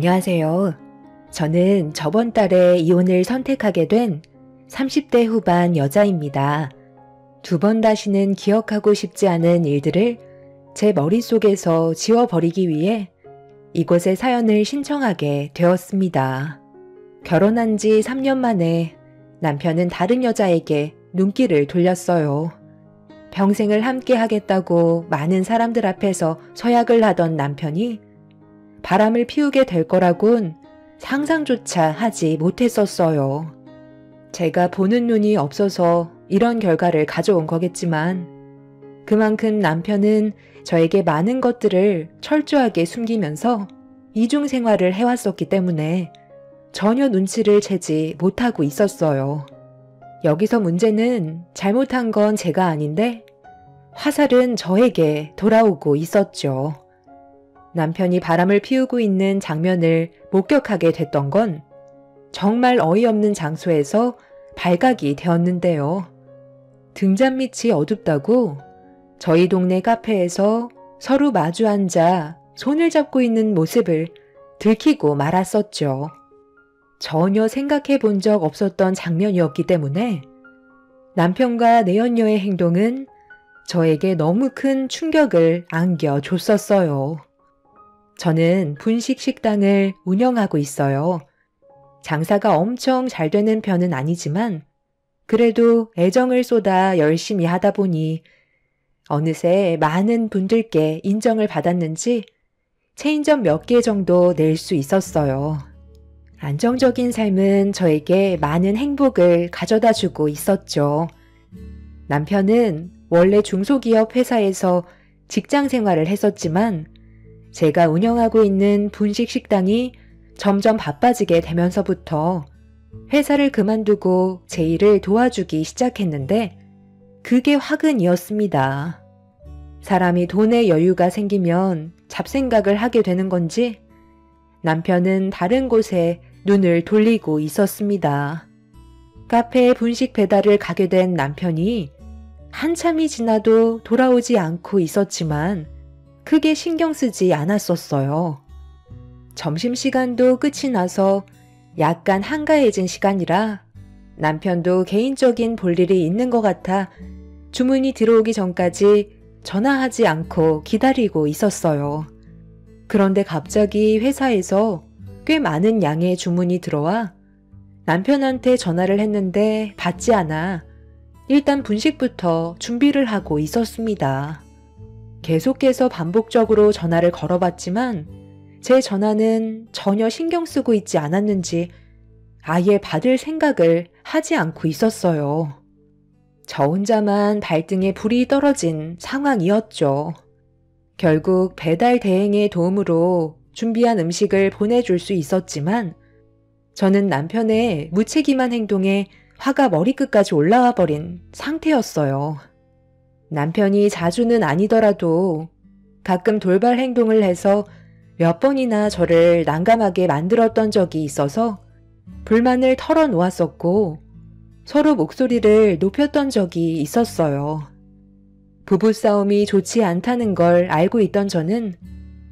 안녕하세요. 저는 저번 달에 이혼을 선택하게 된 30대 후반 여자입니다. 두 번 다시는 기억하고 싶지 않은 일들을 제 머릿속에서 지워버리기 위해 이곳에 사연을 신청하게 되었습니다. 결혼한 지 3년 만에 남편은 다른 여자에게 눈길을 돌렸어요. 평생을 함께 하겠다고 많은 사람들 앞에서 서약을 하던 남편이 바람을 피우게 될 거라곤 상상조차 하지 못했었어요. 제가 보는 눈이 없어서 이런 결과를 가져온 거겠지만 그만큼 남편은 저에게 많은 것들을 철저하게 숨기면서 이중생활을 해왔었기 때문에 전혀 눈치를 채지 못하고 있었어요. 여기서 문제는 잘못한 건 제가 아닌데 화살은 저에게 돌아오고 있었죠. 남편이 바람을 피우고 있는 장면을 목격하게 됐던 건 정말 어이없는 장소에서 발각이 되었는데요. 등잔 밑이 어둡다고 저희 동네 카페에서 서로 마주 앉아 손을 잡고 있는 모습을 들키고 말았었죠. 전혀 생각해 본 적 없었던 장면이었기 때문에 남편과 내연녀의 행동은 저에게 너무 큰 충격을 안겨줬었어요. 저는 분식 식당을 운영하고 있어요. 장사가 엄청 잘 되는 편은 아니지만 그래도 애정을 쏟아 열심히 하다 보니 어느새 많은 분들께 인정을 받았는지 체인점 몇 개 정도 낼 수 있었어요. 안정적인 삶은 저에게 많은 행복을 가져다 주고 있었죠. 남편은 원래 중소기업 회사에서 직장 생활을 했었지만 제가 운영하고 있는 분식 식당이 점점 바빠지게 되면서부터 회사를 그만두고 제 일을 도와주기 시작했는데 그게 화근이었습니다. 사람이 돈에 여유가 생기면 잡생각을 하게 되는 건지 남편은 다른 곳에 눈을 돌리고 있었습니다. 카페에 분식 배달을 가게 된 남편이 한참이 지나도 돌아오지 않고 있었지만 크게 신경 쓰지 않았었어요. 점심시간도 끝이 나서 약간 한가해진 시간이라 남편도 개인적인 볼일이 있는 것 같아 주문이 들어오기 전까지 전화하지 않고 기다리고 있었어요. 그런데 갑자기 회사에서 꽤 많은 양의 주문이 들어와 남편한테 전화를 했는데 받지 않아 일단 분식부터 준비를 하고 있었습니다. 계속해서 반복적으로 전화를 걸어봤지만 제 전화는 전혀 신경 쓰고 있지 않았는지 아예 받을 생각을 하지 않고 있었어요. 저 혼자만 발등에 불이 떨어진 상황이었죠. 결국 배달 대행의 도움으로 준비한 음식을 보내줄 수 있었지만 저는 남편의 무책임한 행동에 화가 머리끝까지 올라와 버린 상태였어요. 남편이 자주는 아니더라도 가끔 돌발 행동을 해서 몇 번이나 저를 난감하게 만들었던 적이 있어서 불만을 털어놓았었고 서로 목소리를 높였던 적이 있었어요. 부부싸움이 좋지 않다는 걸 알고 있던 저는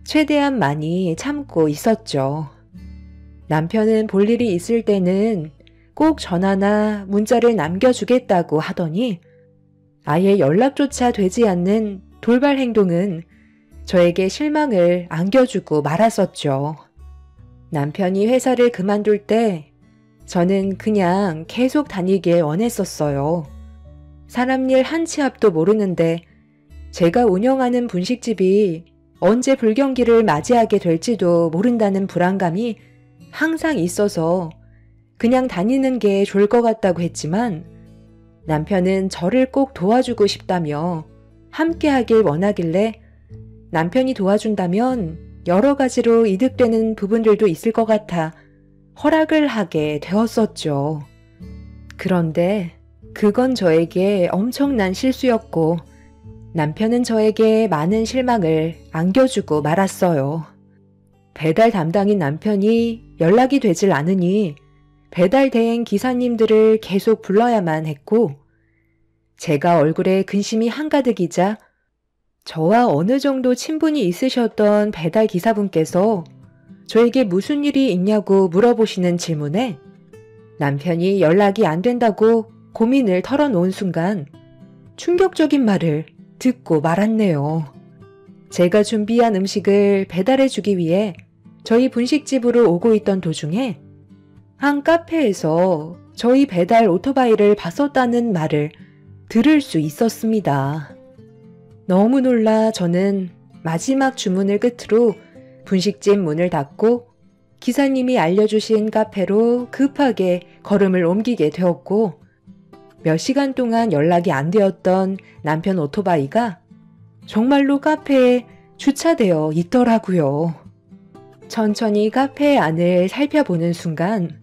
최대한 많이 참고 있었죠. 남편은 볼 일이 있을 때는 꼭 전화나 문자를 남겨주겠다고 하더니 아예 연락조차 되지 않는 돌발 행동은 저에게 실망을 안겨주고 말았었죠. 남편이 회사를 그만둘 때 저는 그냥 계속 다니길 원했었어요. 사람 일 한 치 앞도 모르는데 제가 운영하는 분식집이 언제 불경기를 맞이하게 될지도 모른다는 불안감이 항상 있어서 그냥 다니는 게 좋을 것 같다고 했지만 남편은 저를 꼭 도와주고 싶다며 함께 하길 원하길래 남편이 도와준다면 여러 가지로 이득되는 부분들도 있을 것 같아 허락을 하게 되었었죠. 그런데 그건 저에게 엄청난 실수였고 남편은 저에게 많은 실망을 안겨주고 말았어요. 배달 담당인 남편이 연락이 되질 않으니 배달 대행 기사님들을 계속 불러야만 했고 제가 얼굴에 근심이 한가득이자 저와 어느 정도 친분이 있으셨던 배달 기사분께서 저에게 무슨 일이 있냐고 물어보시는 질문에 남편이 연락이 안 된다고 고민을 털어놓은 순간 충격적인 말을 듣고 말았네요. 제가 준비한 음식을 배달해주기 위해 저희 분식집으로 오고 있던 도중에 한 카페에서 저희 배달 오토바이를 봤었다는 말을 들을 수 있었습니다. 너무 놀라 저는 마지막 주문을 끝으로 분식집 문을 닫고 기사님이 알려주신 카페로 급하게 걸음을 옮기게 되었고 몇 시간 동안 연락이 안 되었던 남편 오토바이가 정말로 카페에 주차되어 있더라고요. 천천히 카페 안을 살펴보는 순간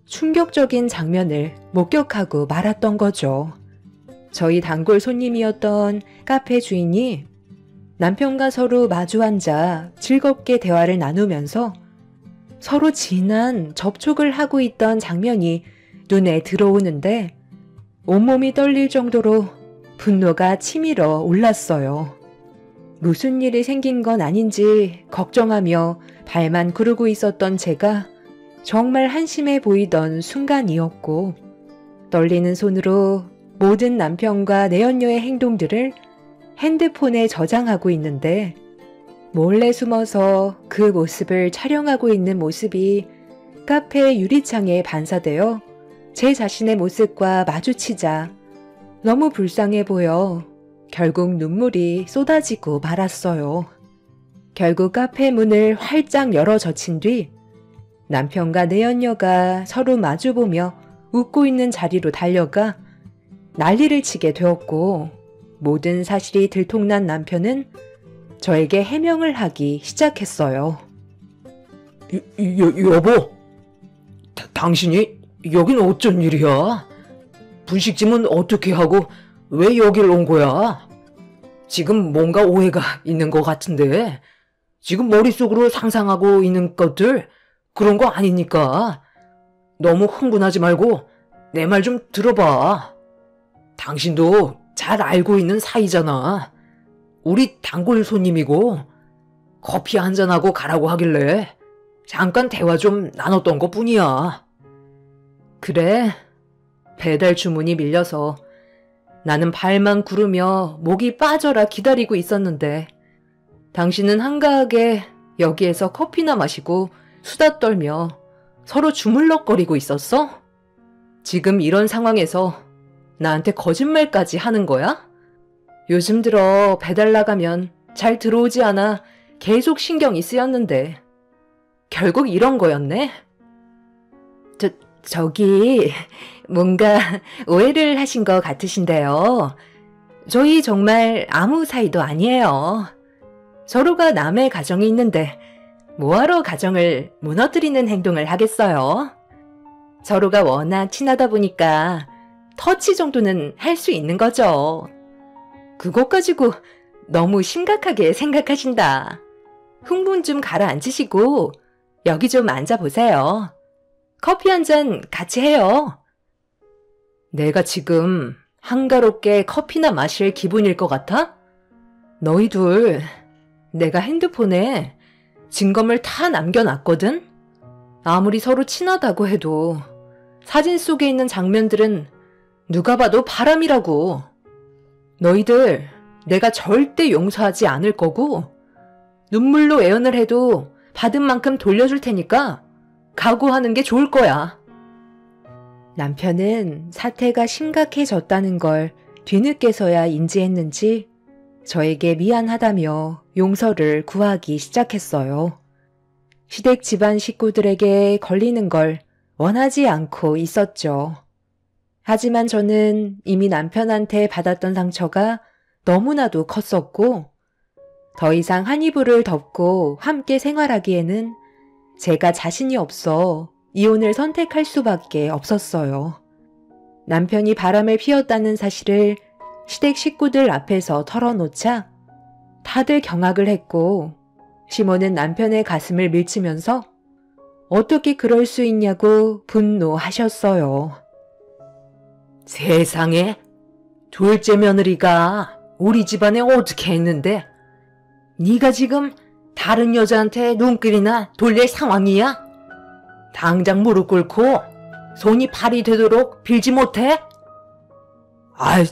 충격적인 장면을 목격하고 말았던 거죠. 저희 단골 손님이었던 카페 주인이 남편과 서로 마주 앉아 즐겁게 대화를 나누면서 서로 진한 접촉을 하고 있던 장면이 눈에 들어오는데 온몸이 떨릴 정도로 분노가 치밀어 올랐어요. 무슨 일이 생긴 건 아닌지 걱정하며 발만 구르고 있었던 제가 정말 한심해 보이던 순간이었고 떨리는 손으로 모든 남편과 내연녀의 행동들을 핸드폰에 저장하고 있는데 몰래 숨어서 그 모습을 촬영하고 있는 모습이 카페 유리창에 반사되어 제 자신의 모습과 마주치자 너무 불쌍해 보여 결국 눈물이 쏟아지고 말았어요. 결국 카페 문을 활짝 열어 젖힌 뒤 남편과 내연녀가 서로 마주보며 웃고 있는 자리로 달려가 난리를 치게 되었고 모든 사실이 들통난 남편은 저에게 해명을 하기 시작했어요. 여보, 당신이 여긴 어쩐 일이야? 분식집은 어떻게 하고 왜 여길 온 거야? 지금 뭔가 오해가 있는 것 같은데 지금 머릿속으로 상상하고 있는 것들 그런 거 아니니까 너무 흥분하지 말고 내 말 좀 들어봐. 당신도 잘 알고 있는 사이잖아. 우리 단골 손님이고 커피 한잔하고 가라고 하길래 잠깐 대화 좀 나눴던 것 뿐이야. 그래, 배달 주문이 밀려서 나는 발만 구르며 목이 빠져라 기다리고 있었는데 당신은 한가하게 여기에서 커피나 마시고 수다 떨며 서로 주물럭거리고 있었어? 지금 이런 상황에서 나한테 거짓말까지 하는 거야? 요즘 들어 배달 나가면 잘 들어오지 않아 계속 신경이 쓰였는데 결국 이런 거였네? 저기 뭔가 오해를 하신 것 같으신데요. 저희 정말 아무 사이도 아니에요. 서로가 남의 가정이 있는데 뭐하러 가정을 무너뜨리는 행동을 하겠어요? 서로가 워낙 친하다 보니까 터치 정도는 할 수 있는 거죠. 그것 가지고 너무 심각하게 생각하신다. 흥분 좀 가라앉히시고 여기 좀 앉아보세요. 커피 한 잔 같이 해요. 내가 지금 한가롭게 커피나 마실 기분일 것 같아? 너희 둘 내가 핸드폰에 증거물 다 남겨놨거든? 아무리 서로 친하다고 해도 사진 속에 있는 장면들은 누가 봐도 바람이라고. 너희들 내가 절대 용서하지 않을 거고 눈물로 애연을 해도 받은 만큼 돌려줄 테니까 각오하는 게 좋을 거야. 남편은 사태가 심각해졌다는 걸 뒤늦게서야 인지했는지 저에게 미안하다며 용서를 구하기 시작했어요. 시댁 집안 식구들에게 걸리는 걸 원하지 않고 있었죠. 하지만 저는 이미 남편한테 받았던 상처가 너무나도 컸었고 더 이상 한 이불을 덮고 함께 생활하기에는 제가 자신이 없어 이혼을 선택할 수밖에 없었어요. 남편이 바람을 피웠다는 사실을 시댁 식구들 앞에서 털어놓자 다들 경악을 했고 시모는 남편의 가슴을 밀치면서 어떻게 그럴 수 있냐고 분노하셨어요. 세상에, 둘째 며느리가 우리 집안에 어떻게 했는데 네가 지금 다른 여자한테 눈길이나 돌릴 상황이야? 당장 무릎 꿇고 손이 발이 되도록 빌지 못해? 아이,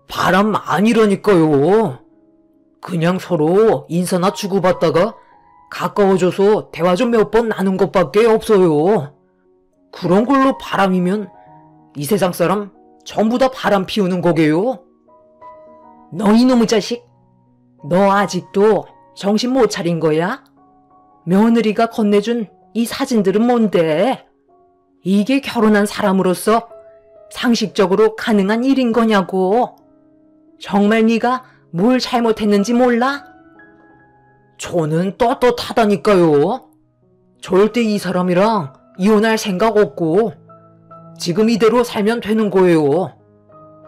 바람 아니라니까요. 그냥 서로 인사나 주고받다가 가까워져서 대화 좀 몇 번 나눈 것밖에 없어요. 그런 걸로 바람이면 이 세상 사람 전부 다 바람 피우는 거게요. 너 이놈의 자식, 너 아직도 정신 못 차린 거야? 며느리가 건네준 이 사진들은 뭔데? 이게 결혼한 사람으로서 상식적으로 가능한 일인 거냐고. 정말 네가 뭘 잘못했는지 몰라? 저는 떳떳하다니까요. 절대 이 사람이랑 이혼할 생각 없고 지금 이대로 살면 되는 거예요.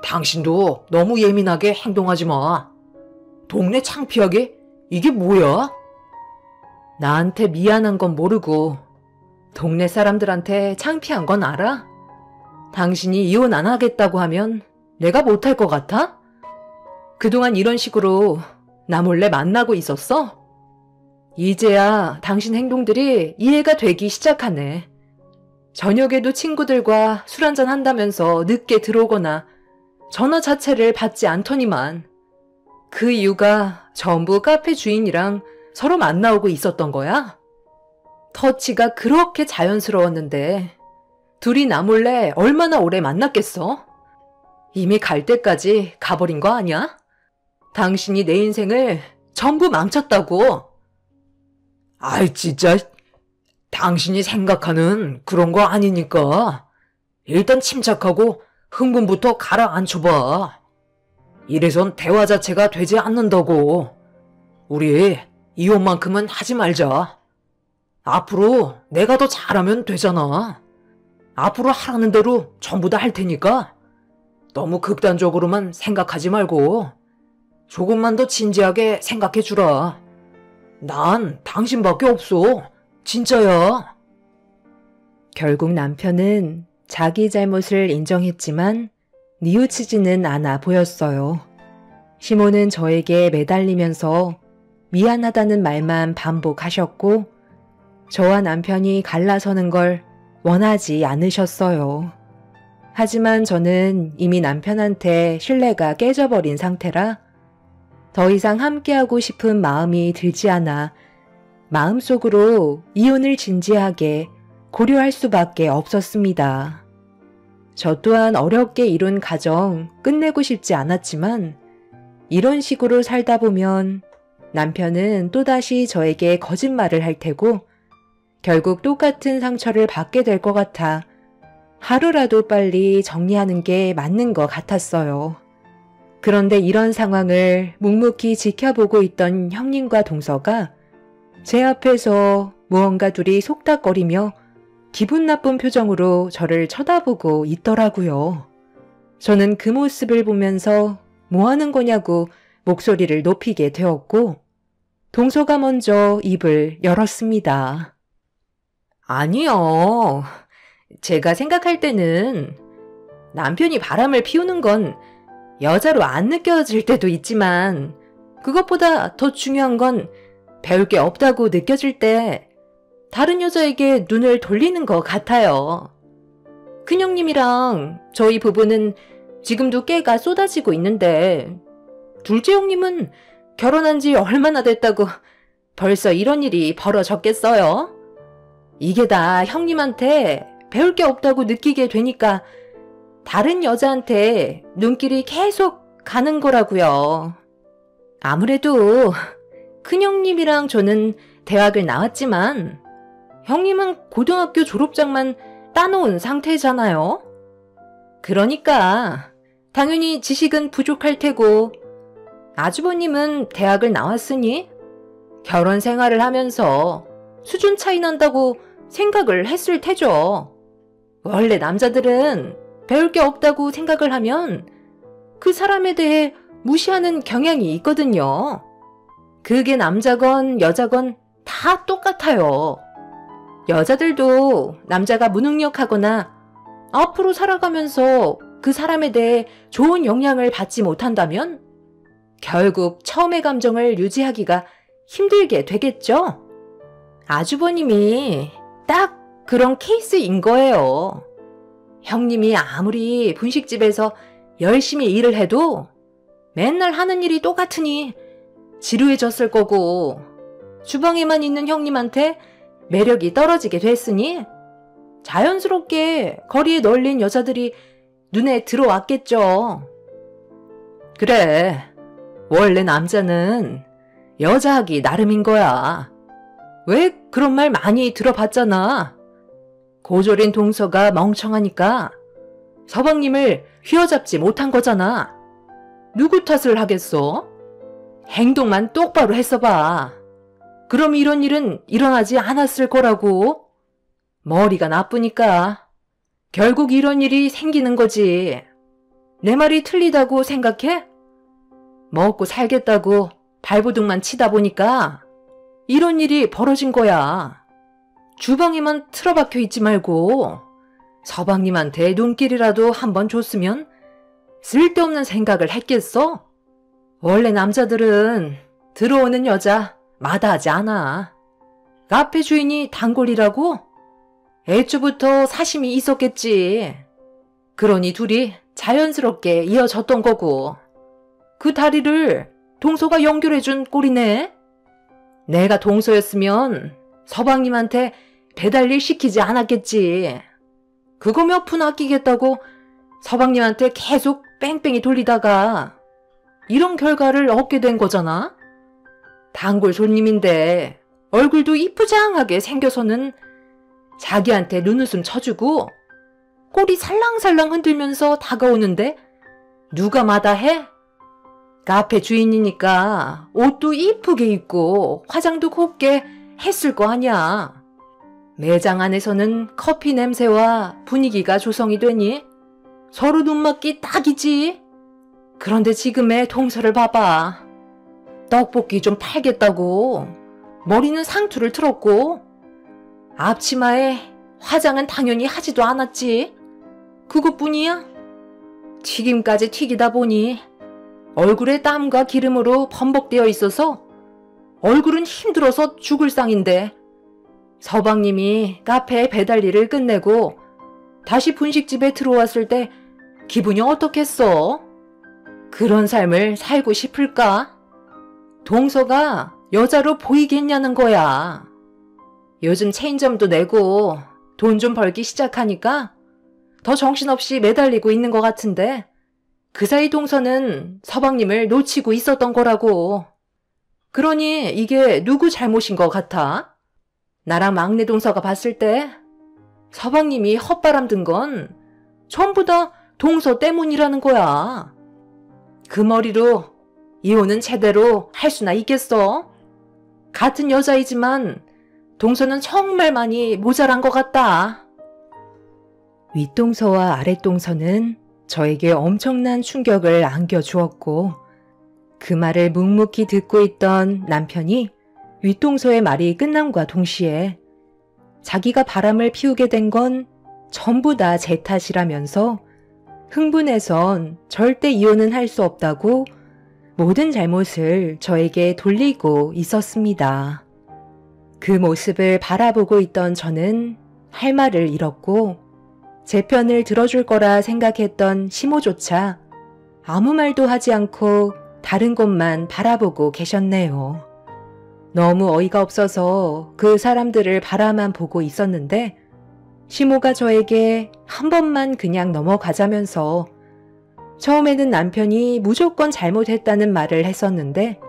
당신도 너무 예민하게 행동하지 마. 동네 창피하게 이게 뭐야? 나한테 미안한 건 모르고 동네 사람들한테 창피한 건 알아? 당신이 이혼 안 하겠다고 하면 내가 못할 것 같아? 그동안 이런 식으로 나 몰래 만나고 있었어? 이제야 당신 행동들이 이해가 되기 시작하네. 저녁에도 친구들과 술 한잔 한다면서 늦게 들어오거나 전화 자체를 받지 않더니만 그 이유가 전부 카페 주인이랑 서로 만나오고 있었던 거야? 터치가 그렇게 자연스러웠는데 둘이 나 몰래 얼마나 오래 만났겠어? 이미 갈 때까지 가버린 거 아니야? 당신이 내 인생을 전부 망쳤다고. 아이 진짜 당신이 생각하는 그런 거 아니니까 일단 침착하고 흥분부터 가라앉혀봐. 이래선 대화 자체가 되지 않는다고. 우리 이혼만큼은 하지 말자. 앞으로 내가 더 잘하면 되잖아. 앞으로 하라는 대로 전부 다 할 테니까 너무 극단적으로만 생각하지 말고 조금만 더 진지하게 생각해 주라. 난 당신밖에 없어. 진짜야. 결국 남편은 자기 잘못을 인정했지만 뉘우치지는 않아 보였어요. 시모는 저에게 매달리면서 미안하다는 말만 반복하셨고 저와 남편이 갈라서는 걸 원하지 않으셨어요. 하지만 저는 이미 남편한테 신뢰가 깨져버린 상태라 더 이상 함께하고 싶은 마음이 들지 않아 마음속으로 이혼을 진지하게 고려할 수밖에 없었습니다. 저 또한 어렵게 이룬 가정 끝내고 싶지 않았지만 이런 식으로 살다 보면 남편은 또다시 저에게 거짓말을 할 테고 결국 똑같은 상처를 받게 될 것 같아 하루라도 빨리 정리하는 게 맞는 것 같았어요. 그런데 이런 상황을 묵묵히 지켜보고 있던 형님과 동서가 제 앞에서 무언가 둘이 속닥거리며 기분 나쁜 표정으로 저를 쳐다보고 있더라고요. 저는 그 모습을 보면서 뭐 하는 거냐고 목소리를 높이게 되었고 동서가 먼저 입을 열었습니다. 아니요. 제가 생각할 때는 남편이 바람을 피우는 건 여자로 안 느껴질 때도 있지만 그것보다 더 중요한 건 배울 게 없다고 느껴질 때 다른 여자에게 눈을 돌리는 것 같아요. 큰형님이랑 저희 부부는 지금도 깨가 쏟아지고 있는데 둘째 형님은 결혼한 지 얼마나 됐다고 벌써 이런 일이 벌어졌겠어요? 이게 다 형님한테 배울 게 없다고 느끼게 되니까 다른 여자한테 눈길이 계속 가는 거라고요. 아무래도 큰형님이랑 저는 대학을 나왔지만 형님은 고등학교 졸업장만 따놓은 상태잖아요. 그러니까 당연히 지식은 부족할 테고 아주버님은 대학을 나왔으니 결혼 생활을 하면서 수준 차이 난다고 생각을 했을 테죠. 원래 남자들은 배울 게 없다고 생각을 하면 그 사람에 대해 무시하는 경향이 있거든요. 그게 남자건 여자건 다 똑같아요. 여자들도 남자가 무능력하거나 앞으로 살아가면서 그 사람에 대해 좋은 영향을 받지 못한다면 결국 처음의 감정을 유지하기가 힘들게 되겠죠? 아주버님이 딱 그런 케이스인 거예요. 형님이 아무리 분식집에서 열심히 일을 해도 맨날 하는 일이 똑같으니 지루해졌을 거고, 주방에만 있는 형님한테 매력이 떨어지게 됐으니 자연스럽게 거리에 널린 여자들이 눈에 들어왔겠죠. 그래, 원래 남자는 여자하기 나름인 거야. 왜 그런 말 많이 들어봤잖아. 고졸인 동서가 멍청하니까 서방님을 휘어잡지 못한 거잖아. 누구 탓을 하겠어? 행동만 똑바로 했어봐. 그럼 이런 일은 일어나지 않았을 거라고. 머리가 나쁘니까 결국 이런 일이 생기는 거지. 내 말이 틀리다고 생각해? 먹고 살겠다고 발버둥만 치다 보니까 이런 일이 벌어진 거야. 주방에만 틀어박혀 있지 말고 서방님한테 눈길이라도 한번 줬으면 쓸데없는 생각을 했겠어? 원래 남자들은 들어오는 여자 마다하지 않아. 카페 주인이 단골이라고? 애초부터 사심이 있었겠지. 그러니 둘이 자연스럽게 이어졌던 거고. 그 다리를 동서가 연결해준 꼴이네. 내가 동서였으면 서방님한테 배달일 시키지 않았겠지. 그거 몇 푼 아끼겠다고 서방님한테 계속 뺑뺑이 돌리다가 이런 결과를 얻게 된 거잖아. 단골 손님인데 얼굴도 이쁘장하게 생겨서는 자기한테 눈웃음 쳐주고 꼬리 살랑살랑 흔들면서 다가오는데 누가 마다해? 카페 주인이니까 옷도 이쁘게 입고 화장도 곱게 했을 거 아냐. 매장 안에서는 커피 냄새와 분위기가 조성이 되니 서로 눈맞기 딱이지. 그런데 지금의 동서를 봐봐. 떡볶이 좀 팔겠다고 머리는 상투를 틀었고 앞치마에 화장은 당연히 하지도 않았지. 그것뿐이야? 튀김까지 튀기다 보니 얼굴에 땀과 기름으로 범벅되어 있어서 얼굴은 힘들어서 죽을 상인데 서방님이 카페 배달 일을 끝내고 다시 분식집에 들어왔을 때 기분이 어떻겠어? 그런 삶을 살고 싶을까? 동서가 여자로 보이겠냐는 거야. 요즘 체인점도 내고 돈 좀 벌기 시작하니까 더 정신없이 매달리고 있는 것 같은데 그 사이 동서는 서방님을 놓치고 있었던 거라고. 그러니 이게 누구 잘못인 것 같아? 나랑 막내 동서가 봤을 때 서방님이 헛바람 든 건 전부 다 동서 때문이라는 거야. 그 머리로 이혼은 제대로 할 수나 있겠어? 같은 여자이지만 동서는 정말 많이 모자란 것 같다. 윗동서와 아랫동서는 저에게 엄청난 충격을 안겨주었고 그 말을 묵묵히 듣고 있던 남편이 윗동서의 말이 끝남과 동시에 자기가 바람을 피우게 된 건 전부 다 제 탓이라면서 흥분해선 절대 이혼은 할 수 없다고 모든 잘못을 저에게 돌리고 있었습니다. 그 모습을 바라보고 있던 저는 할 말을 잃었고 제 편을 들어줄 거라 생각했던 시모조차 아무 말도 하지 않고 다른 곳만 바라보고 계셨네요. 너무 어이가 없어서 그 사람들을 바라만 보고 있었는데 시모가 저에게 한 번만 그냥 넘어가자면서 처음에는 남편이 무조건 잘못했다는 말을 했었는데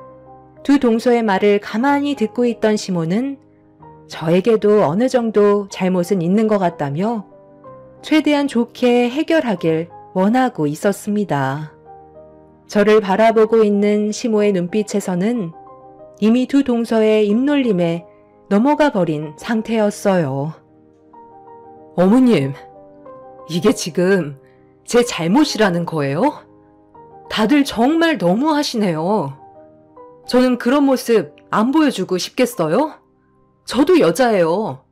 두 동서의 말을 가만히 듣고 있던 시모는 저에게도 어느 정도 잘못은 있는 것 같다며 최대한 좋게 해결하길 원하고 있었습니다. 저를 바라보고 있는 시모의 눈빛에서는 이미 두 동서의 입놀림에 넘어가 버린 상태였어요. 어머님, 이게 지금 제 잘못이라는 거예요? 다들 정말 너무하시네요. 저는 그런 모습 안 보여주고 싶겠어요? 저도 여자예요.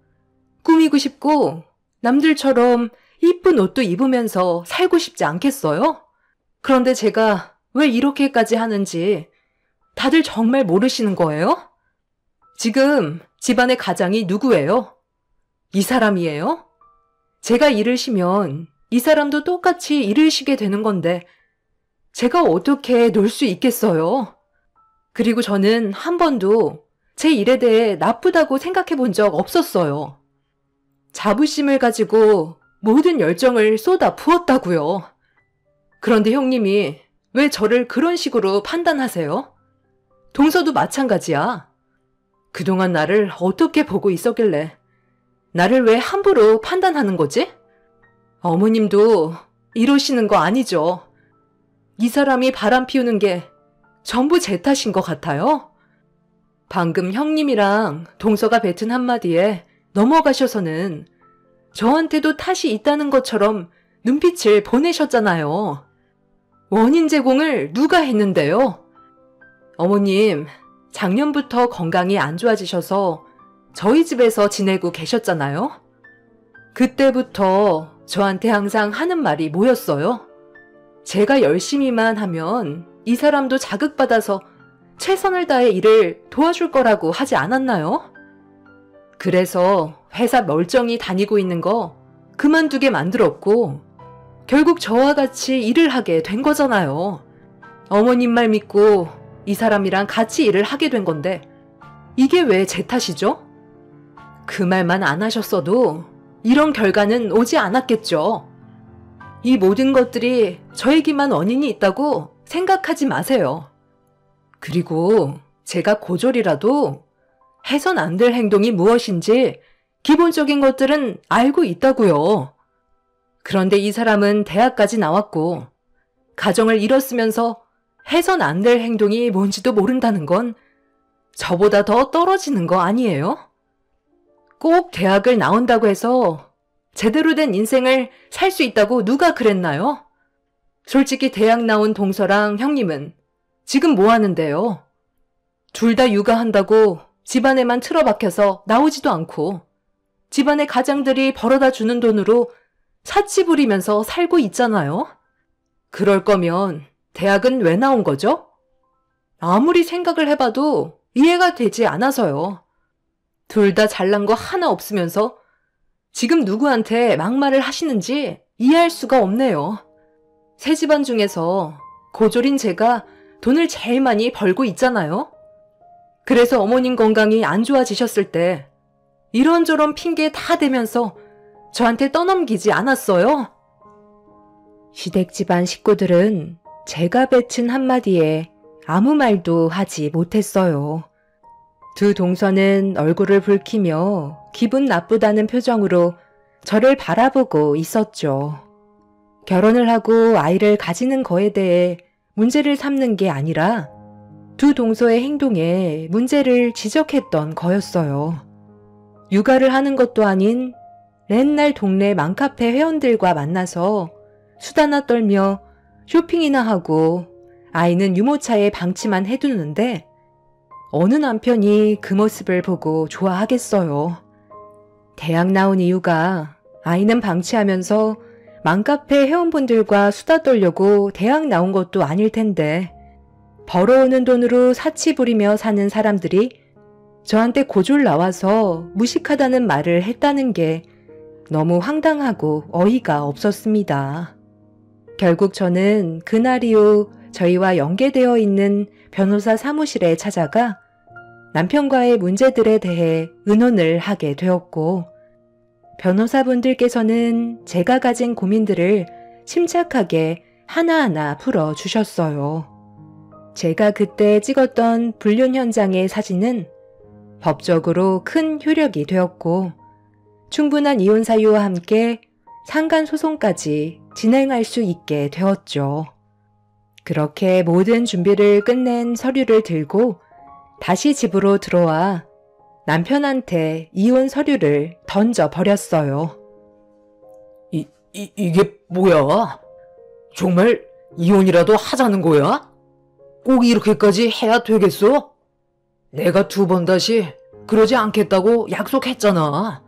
꾸미고 싶고 남들처럼 이쁜 옷도 입으면서 살고 싶지 않겠어요? 그런데 제가 왜 이렇게까지 하는지 다들 정말 모르시는 거예요? 지금 집안의 가장이 누구예요? 이 사람이에요? 제가 일을 쉬면 이 사람도 똑같이 일을 쉬게 되는 건데 제가 어떻게 놀 수 있겠어요? 그리고 저는 한 번도 제 일에 대해 나쁘다고 생각해 본 적 없었어요. 자부심을 가지고 모든 열정을 쏟아 부었다고요. 그런데 형님이 왜 저를 그런 식으로 판단하세요? 동서도 마찬가지야. 그동안 나를 어떻게 보고 있었길래 나를 왜 함부로 판단하는 거지? 어머님도 이러시는 거 아니죠? 이 사람이 바람 피우는 게 전부 제 탓인 것 같아요? 방금 형님이랑 동서가 뱉은 한마디에 넘어가셔서는 저한테도 탓이 있다는 것처럼 눈빛을 보내셨잖아요. 원인 제공을 누가 했는데요? 어머님, 작년부터 건강이 안 좋아지셔서 저희 집에서 지내고 계셨잖아요? 그때부터 저한테 항상 하는 말이 뭐였어요? 제가 열심히만 하면 이 사람도 자극받아서 최선을 다해 일을 도와줄 거라고 하지 않았나요? 그래서 회사 멀쩡히 다니고 있는 거 그만두게 만들었고 결국 저와 같이 일을 하게 된 거잖아요. 어머님 말 믿고 이 사람이랑 같이 일을 하게 된 건데 이게 왜 제 탓이죠? 그 말만 안 하셨어도 이런 결과는 오지 않았겠죠. 이 모든 것들이 저에게만 원인이 있다고 생각하지 마세요. 그리고 제가 고졸이라도 해선 안 될 행동이 무엇인지 기본적인 것들은 알고 있다고요. 그런데 이 사람은 대학까지 나왔고 가정을 이뤘으면서 해선 안 될 행동이 뭔지도 모른다는 건 저보다 더 떨어지는 거 아니에요? 꼭 대학을 나온다고 해서 제대로 된 인생을 살 수 있다고 누가 그랬나요? 솔직히 대학 나온 동서랑 형님은 지금 뭐 하는데요? 둘 다 육아한다고 집안에만 틀어박혀서 나오지도 않고 집안의 가장들이 벌어다 주는 돈으로 사치 부리면서 살고 있잖아요? 그럴 거면 대학은 왜 나온 거죠? 아무리 생각을 해봐도 이해가 되지 않아서요. 둘 다 잘난 거 하나 없으면서 지금 누구한테 막말을 하시는지 이해할 수가 없네요. 세 집안 중에서 고졸인 제가 돈을 제일 많이 벌고 있잖아요. 그래서 어머님 건강이 안 좋아지셨을 때 이런저런 핑계 다 대면서 저한테 떠넘기지 않았어요. 시댁 집안 식구들은 제가 뱉은 한마디에 아무 말도 하지 못했어요. 두 동서는 얼굴을 붉히며 기분 나쁘다는 표정으로 저를 바라보고 있었죠. 결혼을 하고 아이를 가지는 거에 대해 문제를 삼는 게 아니라 두 동서의 행동에 문제를 지적했던 거였어요. 육아를 하는 것도 아닌 맨날 동네 맘카페 회원들과 만나서 수다나 떨며 쇼핑이나 하고 아이는 유모차에 방치만 해두는데 어느 남편이 그 모습을 보고 좋아하겠어요. 대학 나온 이유가 아이는 방치하면서 맘카페 회원분들과 수다 떨려고 대학 나온 것도 아닐 텐데 벌어오는 돈으로 사치 부리며 사는 사람들이 저한테 고졸 나와서 무식하다는 말을 했다는 게 너무 황당하고 어이가 없었습니다. 결국 저는 그날 이후 저희와 연계되어 있는 변호사 사무실에 찾아가 남편과의 문제들에 대해 의논을 하게 되었고 변호사분들께서는 제가 가진 고민들을 침착하게 하나하나 풀어주셨어요. 제가 그때 찍었던 불륜 현장의 사진은 법적으로 큰 효력이 되었고 충분한 이혼 사유와 함께 상간 소송까지 진행할 수 있게 되었죠. 그렇게 모든 준비를 끝낸 서류를 들고 다시 집으로 들어와 남편한테 이혼 서류를 던져버렸어요. 이게 뭐야? 정말 이혼이라도 하자는 거야? 꼭 이렇게까지 해야 되겠어? 내가 두 번 다시 그러지 않겠다고 약속했잖아.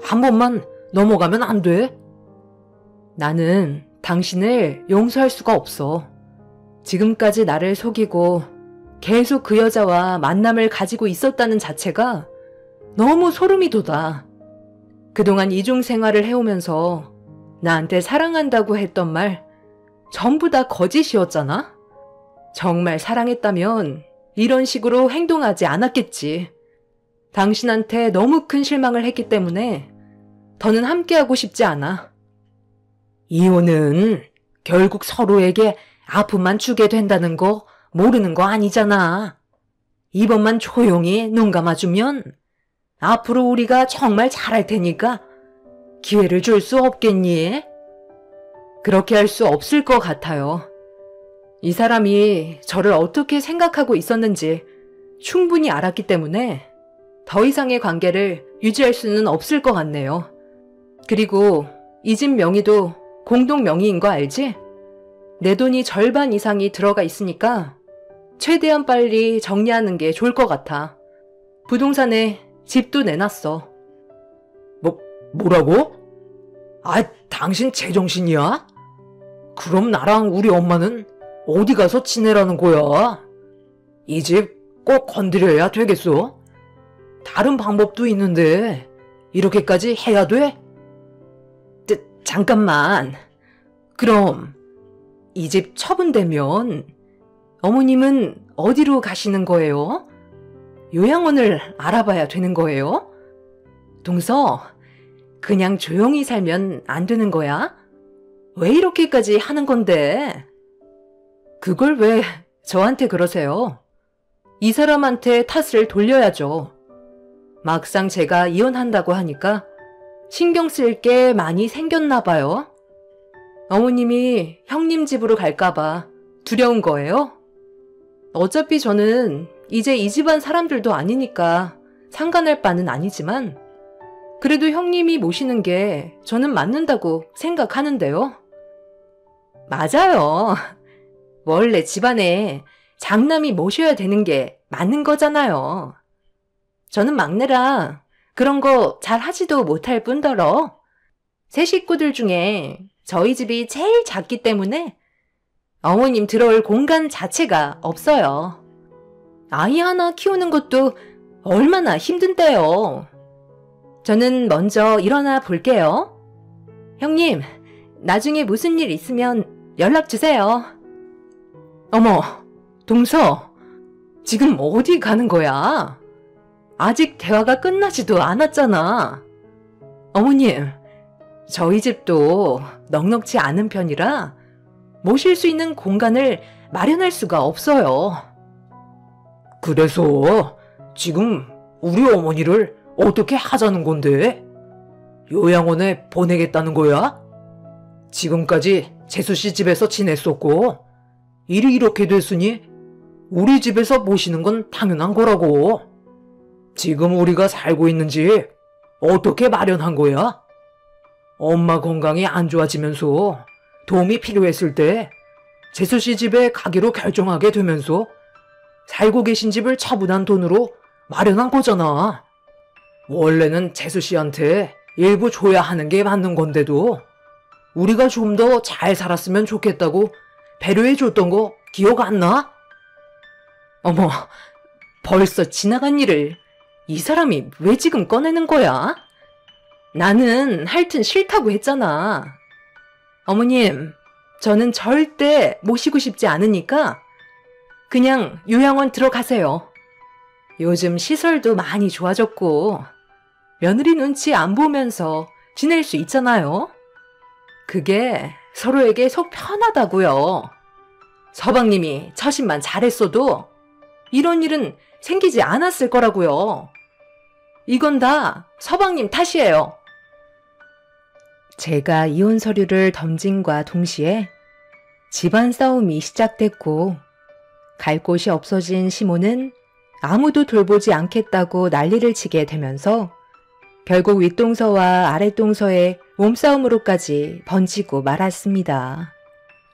한 번만 넘어가면 안 돼? 나는 당신을 용서할 수가 없어. 지금까지 나를 속이고 계속 그 여자와 만남을 가지고 있었다는 자체가 너무 소름이 돋아. 그동안 이중 생활을 해오면서 나한테 사랑한다고 했던 말 전부 다 거짓이었잖아? 정말 사랑했다면 이런 식으로 행동하지 않았겠지. 당신한테 너무 큰 실망을 했기 때문에 더는 함께하고 싶지 않아. 이혼은 결국 서로에게 아픔만 주게 된다는 거 모르는 거 아니잖아. 이번만 조용히 눈 감아주면 앞으로 우리가 정말 잘할 테니까 기회를 줄 수 없겠니? 그렇게 할 수 없을 것 같아요. 이 사람이 저를 어떻게 생각하고 있었는지 충분히 알았기 때문에 더 이상의 관계를 유지할 수는 없을 것 같네요. 그리고 이 집 명의도 공동 명의인 거 알지? 내 돈이 절반 이상이 들어가 있으니까 최대한 빨리 정리하는 게 좋을 것 같아. 부동산에 집도 내놨어. 뭐라고? 아, 당신 제정신이야? 그럼 나랑 우리 엄마는 어디 가서 지내라는 거야? 이 집 꼭 건드려야 되겠어? 다른 방법도 있는데 이렇게까지 해야 돼? 잠깐만. 그럼 이 집 처분되면 어머님은 어디로 가시는 거예요? 요양원을 알아봐야 되는 거예요? 동서, 그냥 조용히 살면 안 되는 거야? 왜 이렇게까지 하는 건데? 그걸 왜 저한테 그러세요? 이 사람한테 탓을 돌려야죠. 막상 제가 이혼한다고 하니까 신경 쓸 게 많이 생겼나 봐요. 어머님이 형님 집으로 갈까봐 두려운 거예요? 어차피 저는 이제 이 집안 사람들도 아니니까 상관할 바는 아니지만 그래도 형님이 모시는 게 저는 맞는다고 생각하는데요. 맞아요. 원래 집안에 장남이 모셔야 되는 게 맞는 거잖아요. 저는 막내라 그런 거 잘 하지도 못할 뿐더러 세 식구들 중에 저희 집이 제일 작기 때문에 어머님 들어올 공간 자체가 없어요. 아이 하나 키우는 것도 얼마나 힘든데요. 저는 먼저 일어나 볼게요. 형님, 나중에 무슨 일 있으면 연락 주세요. 어머, 동서, 지금 어디 가는 거야? 아직 대화가 끝나지도 않았잖아. 어머님, 저희 집도 넉넉지 않은 편이라 모실 수 있는 공간을 마련할 수가 없어요. 그래서 지금 우리 어머니를 어떻게 하자는 건데? 요양원에 보내겠다는 거야? 지금까지 재수 씨 집에서 지냈었고 일이 이렇게 됐으니 우리 집에서 모시는 건 당연한 거라고. 지금 우리가 살고 있는 집 어떻게 마련한 거야? 엄마 건강이 안 좋아지면서 도움이 필요했을 때 재수 씨 집에 가기로 결정하게 되면서 살고 계신 집을 처분한 돈으로 마련한 거잖아. 원래는 재수 씨한테 일부 줘야 하는 게 맞는 건데도 우리가 좀 더 잘 살았으면 좋겠다고 배려해 줬던 거 기억 안 나? 어머, 벌써 지나간 일을 이 사람이 왜 지금 꺼내는 거야? 나는 하여튼 싫다고 했잖아. 어머님, 저는 절대 모시고 싶지 않으니까 그냥 요양원 들어가세요. 요즘 시설도 많이 좋아졌고 며느리 눈치 안 보면서 지낼 수 있잖아요. 그게 서로에게 속 편하다고요. 서방님이 처신만 잘했어도 이런 일은 생기지 않았을 거라고요. 이건 다 서방님 탓이에요. 제가 이혼 서류를 던짐과 동시에 집안 싸움이 시작됐고 갈 곳이 없어진 시모는 아무도 돌보지 않겠다고 난리를 치게 되면서 결국 윗동서와 아랫동서의 몸싸움으로까지 번지고 말았습니다.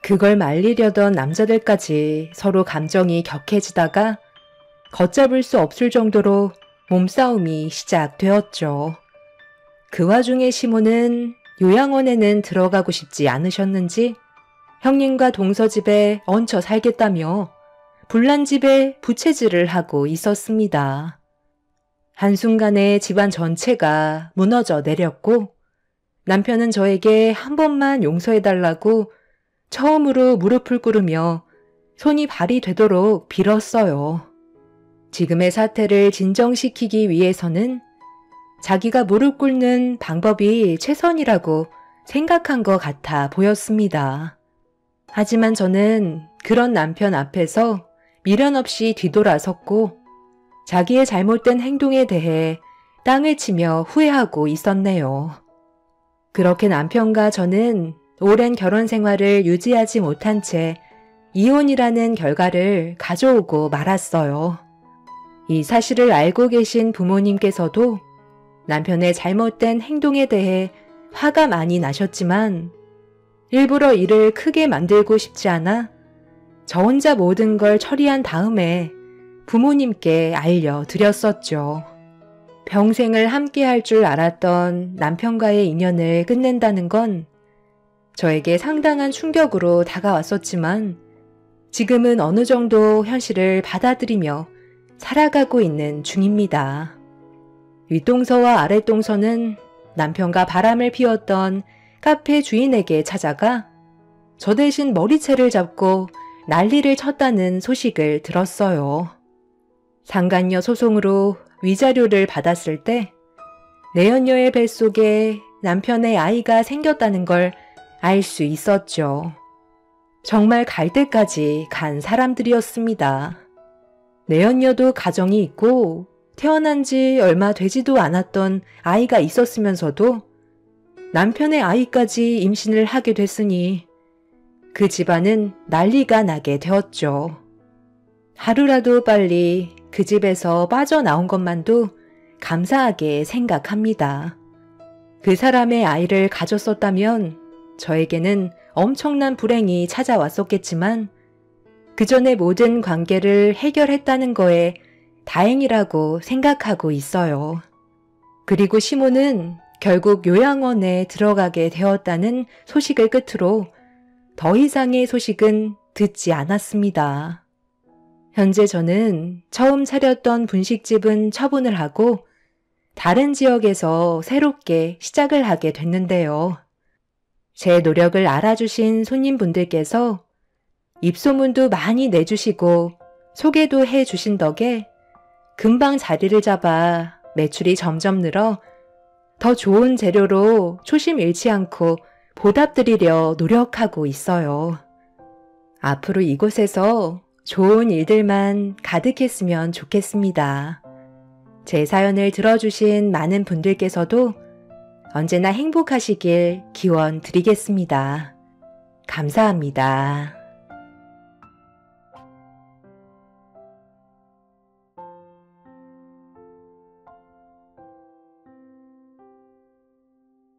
그걸 말리려던 남자들까지 서로 감정이 격해지다가 걷잡을 수 없을 정도로 몸싸움이 시작되었죠. 그 와중에 시모는 요양원에는 들어가고 싶지 않으셨는지 형님과 동서 집에 얹혀 살겠다며 불난 집에 부채질을 하고 있었습니다. 한순간에 집안 전체가 무너져 내렸고 남편은 저에게 한 번만 용서해달라고 처음으로 무릎을 꿇으며 손이 발이 되도록 빌었어요. 지금의 사태를 진정시키기 위해서는 자기가 무릎 꿇는 방법이 최선이라고 생각한 것 같아 보였습니다. 하지만 저는 그런 남편 앞에서 미련 없이 뒤돌아섰고 자기의 잘못된 행동에 대해 땅을 치며 후회하고 있었네요. 그렇게 남편과 저는 오랜 결혼 생활을 유지하지 못한 채 이혼이라는 결과를 가져오고 말았어요. 이 사실을 알고 계신 부모님께서도 남편의 잘못된 행동에 대해 화가 많이 나셨지만 일부러 일을 크게 만들고 싶지 않아 저 혼자 모든 걸 처리한 다음에 부모님께 알려드렸었죠. 평생을 함께 할 줄 알았던 남편과의 인연을 끝낸다는 건 저에게 상당한 충격으로 다가왔었지만 지금은 어느 정도 현실을 받아들이며 살아가고 있는 중입니다. 윗동서와 아랫동서는 남편과 바람을 피웠던 카페 주인에게 찾아가 저 대신 머리채를 잡고 난리를 쳤다는 소식을 들었어요. 상간녀 소송으로 위자료를 받았을 때 내연녀의 뱃속에 남편의 아이가 생겼다는 걸 알 수 있었죠. 정말 갈 때까지 간 사람들이었습니다. 내연녀도 가정이 있고 태어난 지 얼마 되지도 않았던 아이가 있었으면서도 남편의 아이까지 임신을 하게 됐으니 그 집안은 난리가 나게 되었죠. 하루라도 빨리 그 집에서 빠져나온 것만도 감사하게 생각합니다. 그 사람의 아이를 가졌었다면 저에게는 엄청난 불행이 찾아왔었겠지만 그 전에 모든 관계를 해결했다는 거에 다행이라고 생각하고 있어요. 그리고 시모는 결국 요양원에 들어가게 되었다는 소식을 끝으로 더 이상의 소식은 듣지 않았습니다. 현재 저는 처음 차렸던 분식집은 처분을 하고 다른 지역에서 새롭게 시작을 하게 됐는데요. 제 노력을 알아주신 손님분들께서 입소문도 많이 내주시고 소개도 해주신 덕에 금방 자리를 잡아 매출이 점점 늘어 더 좋은 재료로 초심 잃지 않고 보답드리려 노력하고 있어요. 앞으로 이곳에서 좋은 일들만 가득했으면 좋겠습니다. 제 사연을 들어주신 많은 분들께서도 언제나 행복하시길 기원 드리겠습니다. 감사합니다.